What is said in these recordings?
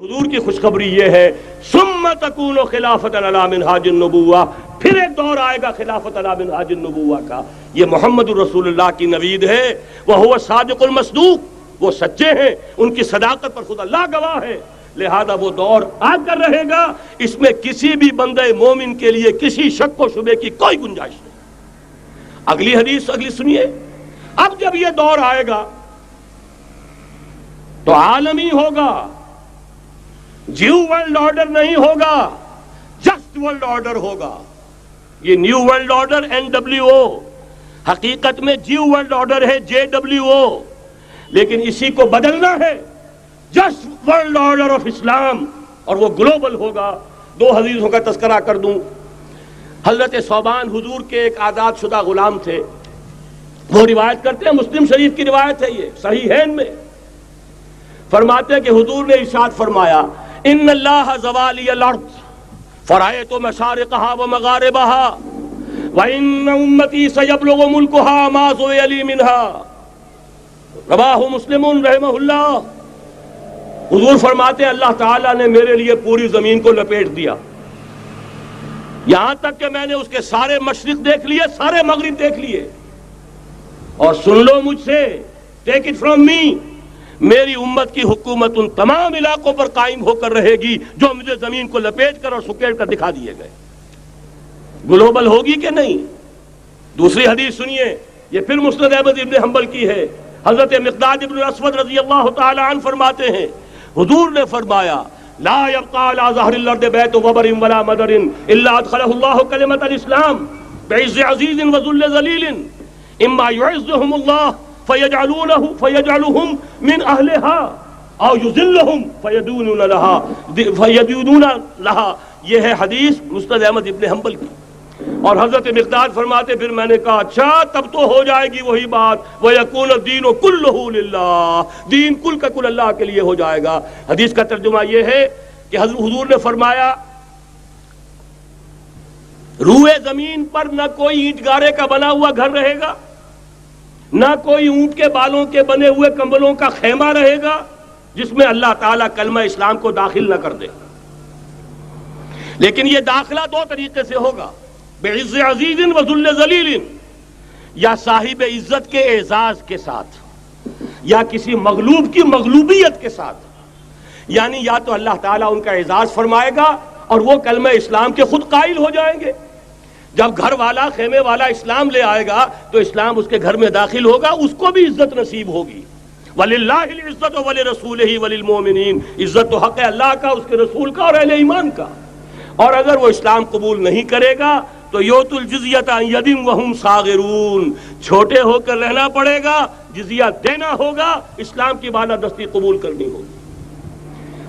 حضور کی خوشخبری یہ ہے ثم تکون خلافۃ علی منہاج النبوہ، پھر ایک دور آئے گا خلافت علی منہاج النبوہ کا. یہ محمد الرسول اللہ کی نوید ہے. وہو الصادق المصدوق، وہ سچے ہیں، ان کی صداقت پر خود اللہ گواہ ہے. لہذا وہ دور آ کر رہے گا، اس میں کسی بھی بندے مومن کے لیے کسی شک و شبے کی کوئی گنجائش نہیں. اگلی حدیث اگلی سنیے. اب جب یہ دور آئے گا تو عالمی ہوگا، جیو ورلڈ آرڈر نہیں ہوگا، جسٹ ورلڈ آرڈر ہوگا. یہ نیو ورلڈ آرڈر NWO، حقیقت میں جیو ورلڈ آرڈر ہے JWO، لیکن اسی کو بدلنا ہے جسٹ ورلڈ آرڈر آف اسلام، اور وہ گلوبل ہوگا. دو حدیثوں کا تذکرہ کر دوں. حضرت ثوبان حضور کے ایک آزاد شدہ غلام تھے. وہ روایت کرتے ہیں، مسلم شریف کی روایت ہے، یہ صحیحین میں فرماتے ہیں کہ حضور نے ارشاد فرمایا ان اللہ زوالی الارض فرأیت مشارقها ومغاربها وان امتی سیبلغ ملکها ما زوی لی منها. رواہ مسلم رحمہ اللہ. حضور فرماتے ہیں اللہ تعالیٰ نے میرے لیے پوری زمین کو لپیٹ دیا، یہاں تک کہ میں نے اس کے سارے مشرق دیکھ لیے، سارے مغرب دیکھ لیے. اور سن لو مجھ سے، ٹیک اٹ فرام می، میری امت کی حکومت ان تمام علاقوں پر قائم ہو کر رہے گی جو مجھے زمین کو لپیٹ کر اور سکیڑ کر دکھا دیے گئے. گلوبل ہوگی کہ نہیں؟ دوسری حدیث سنیے، یہ پھر مسند احمد ابن حنبل کی ہے. حضرت مقداد ابن الاسود رضی اللہ تعالی عنہ فرماتے ہیں حضور نے فرمایا لا يبقى على ظهر الارض بيت وبر ولا مدر الا ادخله الله كلمة الاسلام بعز عزيز وذل ذليل اما يعزهم الله فيجعلهم من اهلها او يذلهم فيدونون لها. یہ ہے حدیث مسند احمد ابن حنبل کی. اور حضرت مقداد فرماتے پھر میں نے کہا اچھا تب تو ہو جائے گی وہی بات وَيَكُونَ الدِّينُ كُلُّهُ لِلَّهِ، دین کل کا کل اللہ کے لیے ہو جائے گا. حدیث کا ترجمہ یہ ہے کہ حضور نے فرمایا روئے زمین پر نہ کوئی اینٹ گارے کا بنا ہوا گھر رہے گا، نہ کوئی اونٹ کے بالوں کے بنے ہوئے کمبلوں کا خیمہ رہے گا جس میں اللہ تعالیٰ کلمہ اسلام کو داخل نہ کر دے. لیکن یہ داخلہ دو طریقے سے ہوگا، بعز عزیز و ذل ذلیل، یا صاحب عزت کے اعزاز کے ساتھ یا کسی مغلوب کی مغلوبیت کے ساتھ. یعنی یا تو اللہ تعالیٰ ان کا اعزاز فرمائے گا اور وہ کلمہ اسلام کے خود قائل ہو جائیں گے. جب گھر والا خیمے والا اسلام لے آئے گا تو اسلام اس کے گھر میں داخل ہوگا، اس کو بھی عزت نصیب ہوگی. وَلِلَّهِ الْعِزَّةُ وَلِرَسُولِهِ وَلِلْمُؤْمِنِينَ، عزت تو حق ہے اللہ کا، اس کے رسول کا اور اہل ایمان کا. اور اگر وہ اسلام قبول نہیں کرے گا تو یوت الجزیۃ عن ید وہم صاغرون، چھوٹے ہو کر رہنا پڑے گا، جزیہ دینا ہوگا، اسلام کی بالادستی قبول کرنی ہوگی.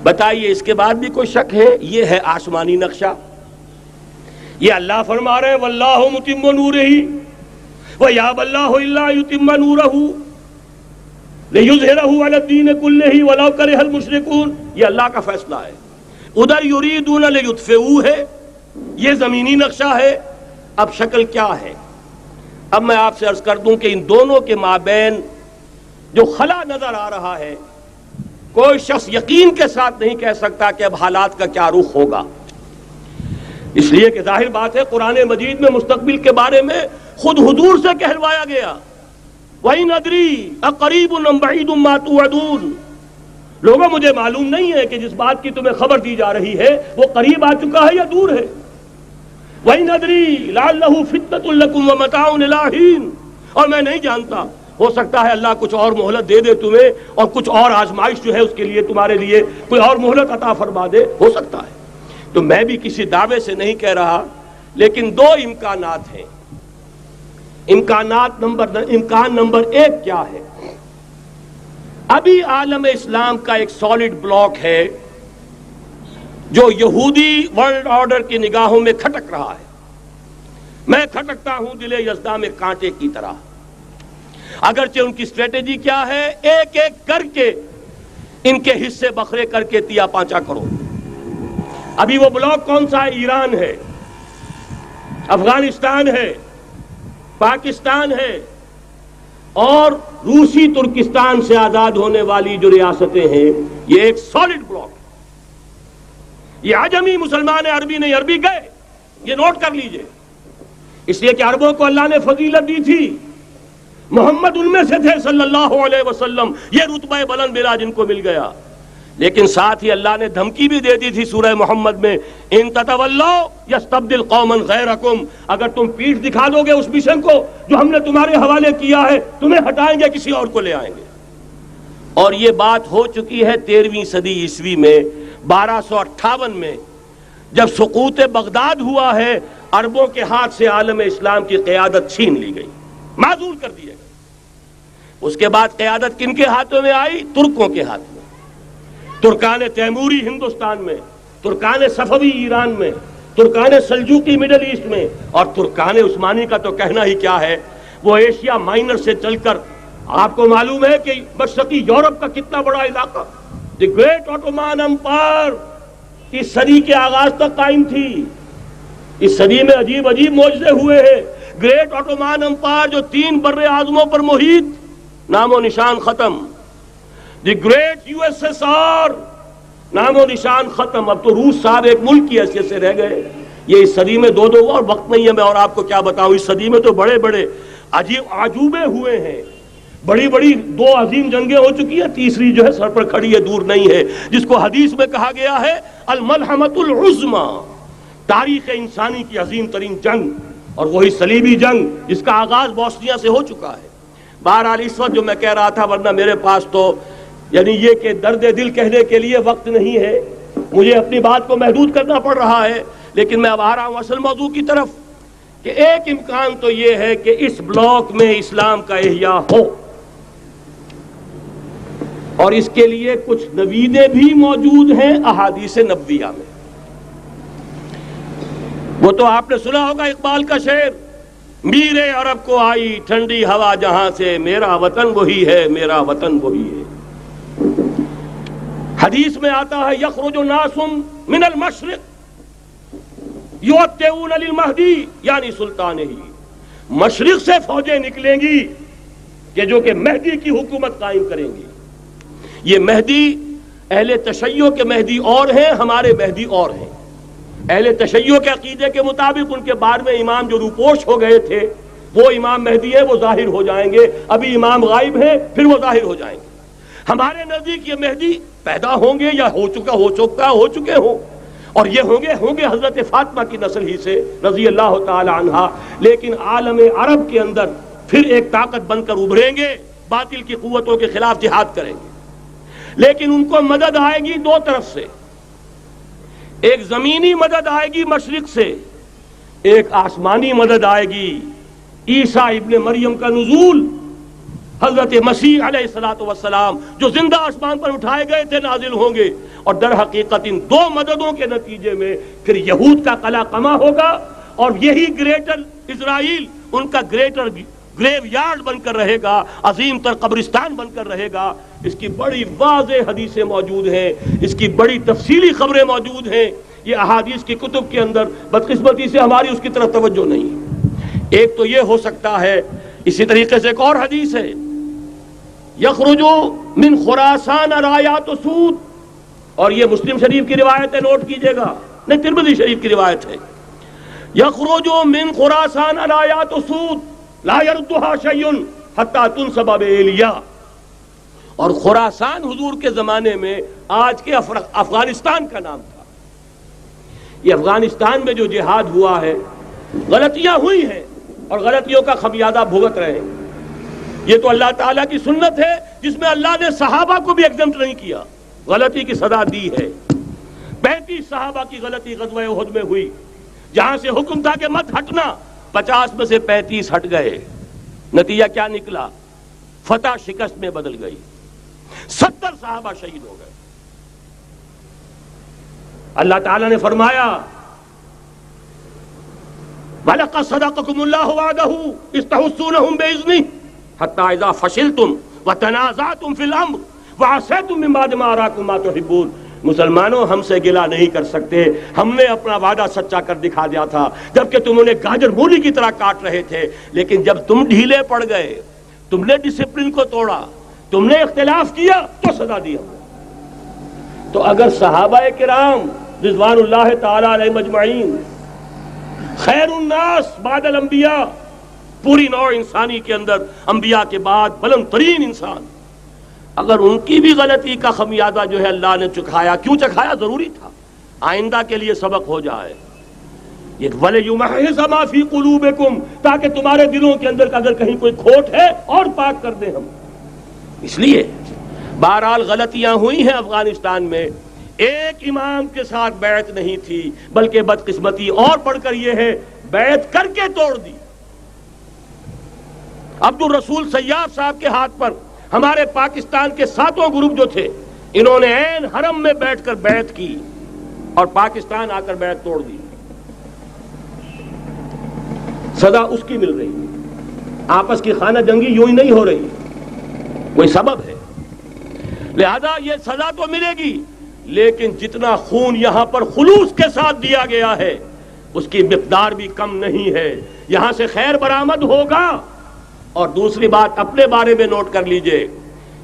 بتائیے اس کے بعد بھی کوئی شک ہے؟ یہ ہے آسمانی نقشہ. یہ اللہ فرما رہے ہیں واللہ متم نورہ ویابی اللہ الا یتم نورہ لیظہرہ علی الدین کلہ ولو کرہ المشرکون. یہ اللہ کا فیصلہ ہے. ادھر یریدون لیطفئوا ہے، یہ زمینی نقشہ ہے. اب شکل کیا ہے؟ اب میں آپ سے عرض کر دوں کہ ان دونوں کے مابین جو خلا نظر آ رہا ہے، کوئی شخص یقین کے ساتھ نہیں کہہ سکتا کہ اب حالات کا کیا رخ ہوگا. اس لیے کہ ظاہر بات ہے قرآن مجید میں مستقبل کے بارے میں خود حضور سے کہلوایا گیا وَإِنْ أَدْرِي أَقَرِيبٌ أَمْ بَعِيدٌ مَا تُوعَدُونَ. لوگوں مجھے معلوم نہیں ہے کہ جس بات کی تمہیں خبر دی جا رہی ہے وہ قریب آ چکا ہے یا دور ہے. وَإِنْ أَدْرِي لَعَلَّهُ فِتْنَةٌ لَكُمْ وَمَتَاعٌ إِلَىٰ حِينٍ. اور میں نہیں جانتا، ہو سکتا ہے اللہ کچھ اور مہلت دے دے تمہیں اور کچھ اور آزمائش جو ہے اس کے لیے تمہارے لیے کوئی اور مہلت عطا فرما دے، ہو سکتا ہے. تو میں بھی کسی دعوے سے نہیں کہہ رہا، لیکن دو امکانات ہیں. امکان نمبر ایک کیا ہے؟ ابھی عالم اسلام کا ایک سالڈ بلاک ہے جو یہودی ورلڈ آرڈر کی نگاہوں میں کھٹک رہا ہے. میں کھٹکتا ہوں دل یزداں میں کانٹے کی طرح. اگرچہ ان کی اسٹریٹجی کیا ہے؟ ایک ایک کر کے ان کے حصے بکھرے کر کے تیا پانچا کرو. ابھی وہ بلاک کون سا ہے؟ ایران ہے، افغانستان ہے، پاکستان ہے اور روسی ترکستان سے آزاد ہونے والی جو ریاستیں ہیں. یہ ایک سالڈ بلاک. یہ عجمی مسلمان عربی نہیں، عربی گئے، یہ نوٹ کر لیجئے، اس لیے کہ عربوں کو اللہ نے فضیلت دی تھی، محمد ان میں سے تھے صلی اللہ علیہ وسلم، یہ رتبہ بلند ملا جن کو مل گیا، لیکن ساتھ ہی اللہ نے دھمکی بھی دے دی تھی سورہ محمد میں، ان تتولوا یستبدل قوما غیرکم، اگر تم پیٹھ دکھا دو گے اس مشن کو جو ہم نے تمہارے حوالے کیا ہے، تمہیں ہٹائیں گے، کسی اور کو لے آئیں گے۔ اور یہ بات ہو چکی ہے 13ویں صدی عیسوی میں، 1258 میں جب سقوط بغداد ہوا ہے، عربوں کے ہاتھ سے عالم اسلام کی قیادت چھین لی گئی، معزول کر دیا گیا۔ اس کے بعد قیادت کن کے ہاتھوں میں آئی؟ ترکوں کے ہاتھ میں، ترکان تیموری ہندوستان میں، ترکان صفوی ایران میں، ترکان سلجوقی مڈل ایسٹ میں، اور ترکان عثمانی کا تو کہنا ہی کیا ہے، وہ ایشیا مائنر سے چل کر آپ کو معلوم ہے کہ مشرقی یورپ کا کتنا بڑا علاقہ، دی گریٹ آٹومان امپائر اس صدی کے آغاز تک قائم تھی۔ اس صدی میں عجیب عجیب معجزے ہوئے ہیں۔ گریٹ آٹومان امپائر جو 3 بر اعظموں پر محیط، نام و نشان ختم۔ The great U S S R, نام و نشان ختم۔ اب تو روس صاحب ایک ملک کی حیثیت سے رہ گئے۔ یہ اس صدی میں 2 اور وقت نہیں ہے میں اور آپ کو کیا بتاؤں، اس صدی میں تو بڑے بڑے عجیب عجوبے ہوئے ہیں، بڑی بڑی 2 عظیم جنگیں ہو چکی ہیں، تیسری جو ہے سر پر کھڑی ہے، دور نہیں ہے، جس کو حدیث میں کہا گیا ہے الملحمۃ العظمی، تاریخ انسانی کی عظیم ترین جنگ، اور وہی صلیبی جنگ جس کا آغاز بوسنیا سے ہو چکا ہے۔ بہرحال اس وقت جو میں کہہ رہا تھا، ورنہ میرے پاس تو یعنی یہ کہ درد دل کہنے کے لیے وقت نہیں ہے، مجھے اپنی بات کو محدود کرنا پڑ رہا ہے، لیکن میں اب آ رہا ہوں اصل موضوع کی طرف، کہ ایک امکان تو یہ ہے کہ اس بلاک میں اسلام کا احیاء ہو، اور اس کے لیے کچھ نویدیں بھی موجود ہیں احادیث نبویہ میں۔ وہ تو آپ نے سنا ہوگا اقبال کا شعر، میرے عرب کو آئی ٹھنڈی ہوا جہاں سے، میرا وطن وہی ہے، میرا وطن وہی ہے۔ حدیث میں آتا ہے یخرج ناس من المشرق یؤتون للمہدی، یعنی سلطان ہی، مشرق سے فوجیں نکلیں گی کہ جو کہ مہدی کی حکومت قائم کریں گی۔ یہ مہدی اہل تشیع کے مہدی اور ہیں، ہمارے مہدی اور ہیں۔ اہل تشیع کے عقیدے کے مطابق ان کے 12ویں امام جو روپوش ہو گئے تھے، وہ امام مہدی ہے، وہ ظاہر ہو جائیں گے، ابھی امام غائب ہیں، پھر وہ ظاہر ہو جائیں گے۔ ہمارے نزدیک یہ مہدی پیدا ہوں گے یا ہو چکے ہوں، اور یہ ہوں گے حضرت فاطمہ کی نسل ہی سے رضی اللہ تعالی عنہا، لیکن عالم عرب کے اندر پھر ایک طاقت بن کر ابھریں گے، باطل کی قوتوں کے خلاف جہاد کریں گے، لیکن ان کو مدد آئے گی 2 طرف سے، ایک زمینی مدد آئے گی مشرق سے، ایک آسمانی مدد آئے گی، عیسیٰ ابن مریم کا نزول، حضرت مسیح علیہ الصلوۃ والسلام جو زندہ آسمان پر اٹھائے گئے تھے نازل ہوں گے، اور در حقیقت ان 2 مددوں کے نتیجے میں پھر یہود کا قلع قمع ہوگا، اور یہی گریٹر اسرائیل ان کا گریٹر گریو یارڈ بن کر رہے گا، عظیم تر قبرستان بن کر رہے گا۔ اس کی بڑی واضح حدیثیں موجود ہیں، اس کی بڑی تفصیلی خبریں موجود ہیں، یہ احادیث کی کتب کے اندر، بدقسمتی سے ہماری اس کی طرف توجہ نہیں۔ ایک تو یہ ہو سکتا ہے، اسی طریقے سے ایک اور حدیث ہے، یخرج من خراسان رایات سود، اور یہ مسلم شریف کی روایت ہے، نوٹ کیجئے گا، نہیں ترمذی شریف کی روایت ہے، یخرج من خراسان رایات سود لا يردها شيء حتى تنصب بإيلیا، اور خراسان حضور کے زمانے میں آج کے افغانستان کا نام تھا۔ یہ افغانستان میں جو جہاد ہوا ہے، غلطیاں ہوئی ہیں اور غلطیوں کا خمیازہ بھگت رہے ہیں، یہ تو اللہ تعالیٰ کی سنت ہے جس میں اللہ نے صحابہ کو بھی ایگزمپٹ نہیں کیا، غلطی کی سزا دی ہے۔ 35 صحابہ کی غلطی غزوہ احد میں ہوئی، جہاں سے حکم تھا کہ مت ہٹنا، 50 میں سے 35 ہٹ گئے، نتیجہ کیا نکلا؟ فتح شکست میں بدل گئی، 70 صحابہ شہید ہو گئے۔ اللہ تعالیٰ نے فرمایا وَلَقَدْ صَدَقَكُمُ اللَّهُ وَعْدَهُ إِذْ تَحُسُّونَهُم بِإِذْنِهِ حَتَّىٰ إِذَا فَشِلْتُمْ وَتَنَازَعْتُمْ فِي الْأَمْرِ وَعَصَيْتُمْ مِن بَعْدِ مَا أَرَاكُم مَّا تُحِبُّونَ۔ مسلمانوں، ہم سے گلہ نہیں کر سکتے، ہم نے اپنا وعدہ سچا کر دکھا دیا تھا، جبکہ تم انہیں گاجر مولی کی طرح کاٹ رہے تھے، لیکن جب تم ڈھیلے پڑ گئے، تم نے ڈسپلن کو توڑا، تم نے اختلاف کیا، تو سزا دی ہم نے۔ تو اگر صحابہ کرام رضوان اللہ تعالی علیہم اجمعین، خیر الناس بعد الانبیاء، پوری نوع انسانی کے اندر انبیاء کے بعد بلند ترین انسان، اگر ان کی بھی غلطی کا خمیازہ جو ہے اللہ نے چکھایا، کیوں چکھایا؟ ضروری تھا، آئندہ کے لیے سبق ہو جائے۔ یہ وَلِيُمَحِّصَ مَا فِي قُلُوبِكُمْ، تاکہ تمہارے دلوں کے اندر اگر کہیں کوئی کھوٹ ہے اور پاک کر دیں ہم۔ اس لیے بہرحال غلطیاں ہوئی ہیں افغانستان میں، ایک امام کے ساتھ بیعت نہیں تھی، بلکہ بدقسمتی اور بڑھ کر یہ ہے بیعت کر کے توڑ دی۔ عبد الرسول سیاف صاحب کے ہاتھ پر ہمارے پاکستان کے 7 گروپ جو تھے، انہوں نے عین حرم میں بیٹھ کر بیعت کی اور پاکستان آ کر بیعت توڑ دی۔ سزا اس کی مل رہی ہے، آپس کی خانہ جنگی یوں ہی نہیں ہو رہی، کوئی سبب ہے، لہذا یہ سزا تو ملے گی، لیکن جتنا خون یہاں پر خلوص کے ساتھ دیا گیا ہے اس کی مقدار بھی کم نہیں ہے۔ یہاں سے خیر برآمد ہوگا۔ اور دوسری بات اپنے بارے میں نوٹ کر لیجئے،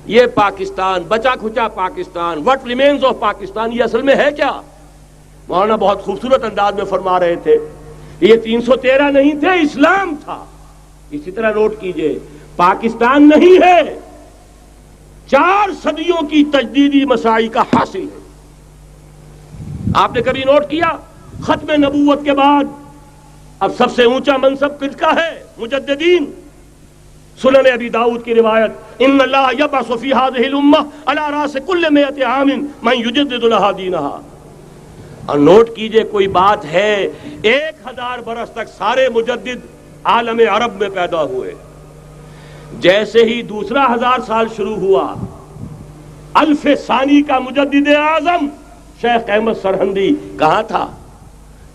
یہ پاکستان، بچا کھچا Pakistan, what remains of Pakistan, یہ اصل میں ہے کیا؟ مولانا بہت خوبصورت انداز میں فرما رہے تھے، یہ 313 نہیں تھے، اسلام تھا۔ اسی طرح نوٹ کیجئے، پاکستان نہیں ہے، 4 صدیوں کی تجدیدی مساعی کا حاصل ہے۔ آپ نے کبھی نوٹ کیا ختم نبوت کے بعد اب سب سے اونچا منصب کس کا ہے؟ مجددین۔ سنن ابی داؤد کی روایت، ان اللہ یبعث فی هذه الامہ علی راس کل 100 عام من یجدد لها دینها۔ اور نوٹ کیجئے کوئی بات ہے، 1000 برس تک سارے مجدد عالم عرب میں پیدا ہوئے، جیسے ہی دوسرا 1000 سال شروع ہوا، الف ثانی کا مجدد اعظم شیخ احمد سرہندی کہاں تھا؟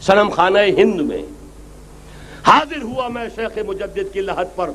صنم خانہ ہند میں حاضر ہوا میں شیخ مجدد کی لحد پر۔